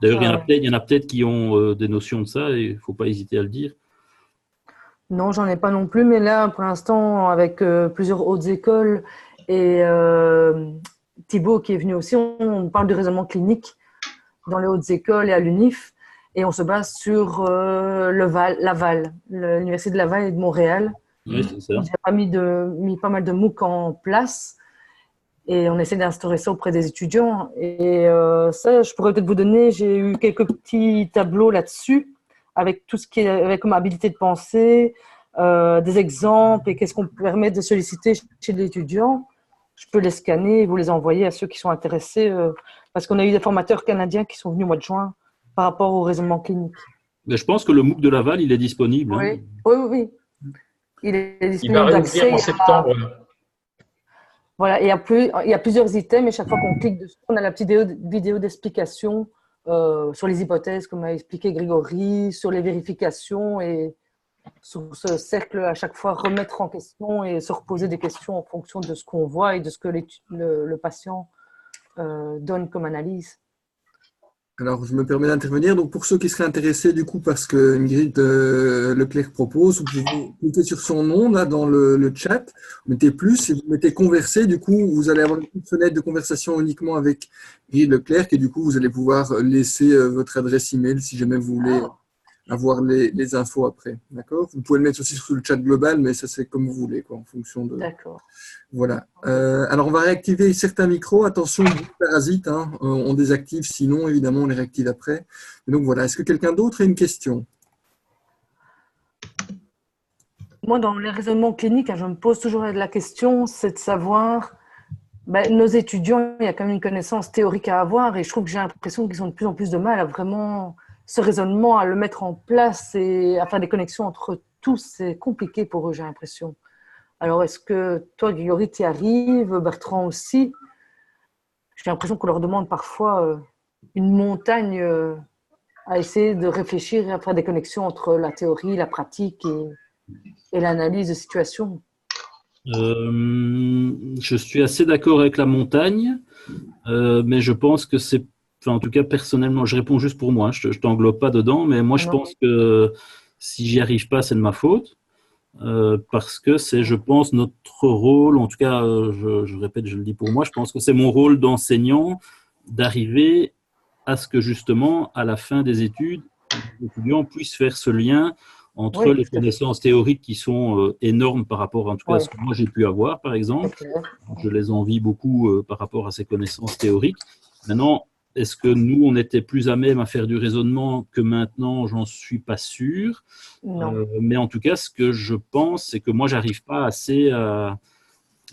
D'ailleurs, il y en a peut-être qui ont des notions de ça et il ne faut pas hésiter à le dire. Non, j'en ai pas non plus, mais là, pour l'instant, avec plusieurs hautes écoles et Thibaut qui est venu aussi, on parle du raisonnement clinique dans les hautes écoles et à l'UNIF, et on se base sur Laval, l'Université de Laval et de Montréal. Oui, c'est ça. J'ai mis pas mal de MOOC en place et on essaie d'instaurer ça auprès des étudiants. Et ça, je pourrais peut-être vous donner, j'ai eu quelques petits tableaux là-dessus avec tout ce qui est avec comme habilité de pensée, des exemples et qu'est-ce qu'on permet de solliciter chez l'étudiant. Je peux les scanner et vous les envoyer à ceux qui sont intéressés parce qu'on a eu des formateurs canadiens qui sont venus au mois de juin par rapport au raisonnement clinique. Mais je pense que le MOOC de Laval, il est disponible. Hein. Oui. Il est Il va disponible réouvrir d'accès. en septembre. Voilà, il y a plusieurs items et chaque fois qu'on clique dessus, on a la petite vidéo d'explication sur les hypothèses, comme a expliqué Grégory, sur les vérifications et sur ce cercle à chaque fois remettre en question et se reposer des questions en fonction de ce qu'on voit et de ce que le patient donne comme analyse. Alors, je me permets d'intervenir. Donc, pour ceux qui seraient intéressés, du coup, parce que Ingrid Leclerc propose, vous pouvez cliquer sur son nom là, dans le chat, vous mettez plus et vous mettez converser. Du coup, vous allez avoir une fenêtre de conversation uniquement avec Ingrid Leclerc et du coup, vous allez pouvoir laisser votre adresse email si jamais vous voulez avoir les infos après. D'accord? Vous pouvez le mettre aussi sur le chat global, mais ça, c'est comme vous voulez, quoi, en fonction de… D'accord. Voilà. Alors, on va réactiver certains micros. Attention, les parasites, hein, on désactive. Sinon, évidemment, on les réactive après. Et donc, voilà. Est-ce que quelqu'un d'autre a une question? Moi, dans les raisonnements cliniques, je me pose toujours la question, c'est de savoir, nos étudiants, il y a quand même une connaissance théorique à avoir et je trouve que j'ai l'impression qu'ils ont de plus en plus de mal à vraiment ce raisonnement, à le mettre en place et à faire des connexions entre tous. C'est compliqué pour eux, j'ai l'impression. Alors, est-ce que toi, Grégory, tu y arrives, Bertrand aussi? J'ai l'impression qu'on leur demande parfois une montagne à essayer de réfléchir et à faire des connexions entre la théorie, la pratique et l'analyse de situation. Je suis assez d'accord avec la montagne, mais je pense que c'est… Enfin, en tout cas, personnellement, je réponds juste pour moi, je ne t'englobe pas dedans, mais moi, je pense que si j'y arrive pas, c'est de ma faute. Parce que c'est, je pense, notre rôle, en tout cas, je répète, je le dis pour moi, je pense que c'est mon rôle d'enseignant d'arriver à ce que justement, à la fin des études, les étudiants puissent faire ce lien entre les connaissances théoriques qui sont énormes par rapport, en tout cas, à ce que moi j'ai pu avoir, par exemple. Je les envie beaucoup par rapport à ces connaissances théoriques. Maintenant, est-ce que nous, on était plus à même à faire du raisonnement que maintenant? J'en suis pas sûr. Mais en tout cas, ce que je pense, c'est que moi, j'arrive pas assez à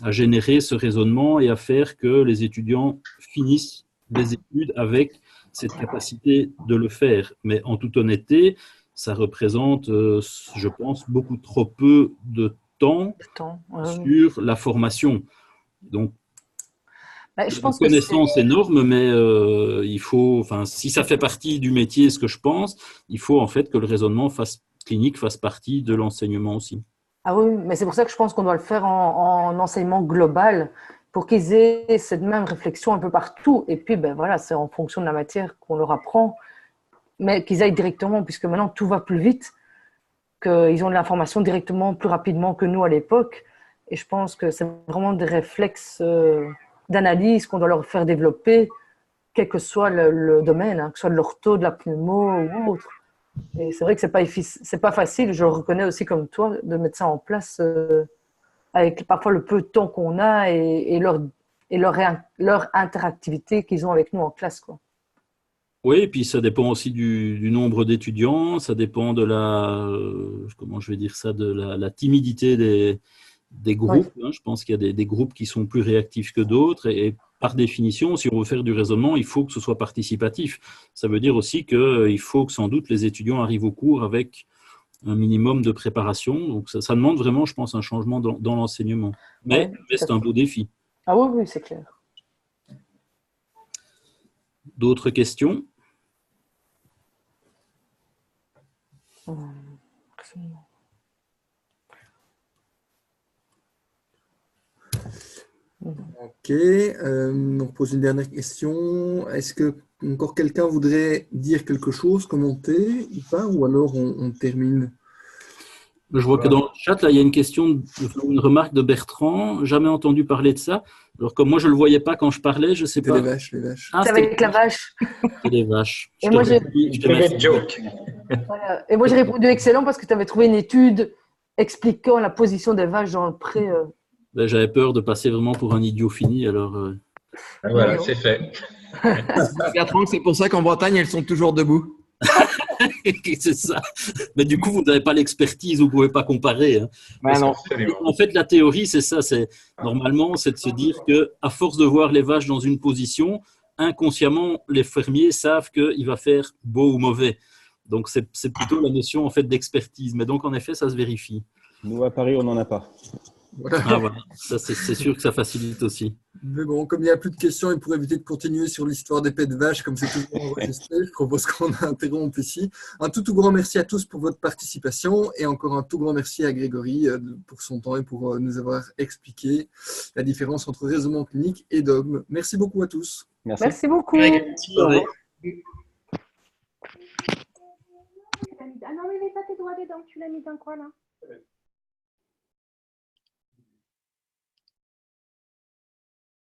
générer ce raisonnement et à faire que les étudiants finissent des études avec cette capacité de le faire. Mais en toute honnêteté, ça représente, je pense, beaucoup trop peu de temps sur la formation. Donc, je pense une connaissance énorme, mais il faut, enfin, si ça fait partie du métier, ce que je pense, il faut en fait que le raisonnement clinique fasse partie de l'enseignement aussi. Ah oui, mais c'est pour ça que je pense qu'on doit le faire en enseignement global pour qu'ils aient cette même réflexion un peu partout. Et puis, voilà, c'est en fonction de la matière qu'on leur apprend, mais qu'ils aillent directement, puisque maintenant tout va plus vite, qu'ils ont de l'information directement plus rapidement que nous à l'époque. Et je pense que c'est vraiment des réflexes d'analyse qu'on doit leur faire développer, quel que soit le domaine, que ce soit de l'ortho, de la pneumo ou autre. Et c'est vrai que c'est pas facile, je le reconnais aussi comme toi, de mettre ça en place avec parfois le peu de temps qu'on a et leur interactivité qu'ils ont avec nous en classe, quoi. Oui, et puis ça dépend aussi du nombre d'étudiants, ça dépend de comment je vais dire ça, de la timidité des groupes. Oui. Je pense qu'il y a des groupes qui sont plus réactifs que d'autres et par définition, si on veut faire du raisonnement, il faut que ce soit participatif. Ça veut dire aussi qu'il faut que sans doute les étudiants arrivent au cours avec un minimum de préparation. Donc ça demande vraiment, je pense, un changement dans l'enseignement. Mais c'est un beau défi. Ah oui, c'est clair. D'autres questions? Ok, on pose une dernière question. Est-ce que encore quelqu'un voudrait dire quelque chose, commenter ou pas, ou alors on termine? Je vois que dans le chat, là, il y a une question, une remarque de Bertrand. Jamais entendu parler de ça. Alors, comme moi, je ne le voyais pas quand je parlais, je ne sais pas. Les vaches, les vaches. Ah, c'est avec la vache. C'est les vaches. Et moi, j'ai répondu excellent parce que tu avais trouvé une étude expliquant la position des vaches dans le pré. J'avais peur de passer vraiment pour un idiot fini, alors… Voilà, c'est fait. Bertrand, c'est pour ça qu'en Bretagne, elles sont toujours debout. C'est ça. Mais du coup, vous n'avez pas l'expertise, vous ne pouvez pas comparer. Hein. Non. En fait, la théorie, c'est ça. Normalement, c'est de se dire qu'à force de voir les vaches dans une position, inconsciemment, les fermiers savent qu'il va faire beau ou mauvais. Donc, c'est plutôt la notion en fait d'expertise. Mais donc, en effet, ça se vérifie. Nous, à Paris, on n'en a pas. Voilà. Ah, voilà. Ça, c'est sûr que ça facilite aussi. Mais bon, comme il n'y a plus de questions, et pour éviter de continuer sur l'histoire des pets de vache, comme c'est toujours enregistré, je propose qu'on interrompe ici. Un tout grand merci à tous pour votre participation et encore un tout grand merci à Grégory pour son temps et pour nous avoir expliqué la différence entre raisonnement clinique et dogme. Merci beaucoup à tous. Merci. Merci beaucoup. Merci, au revoir. Ah non, mais mets pas tes doigts dedans, tu l'as mis dans quoi là?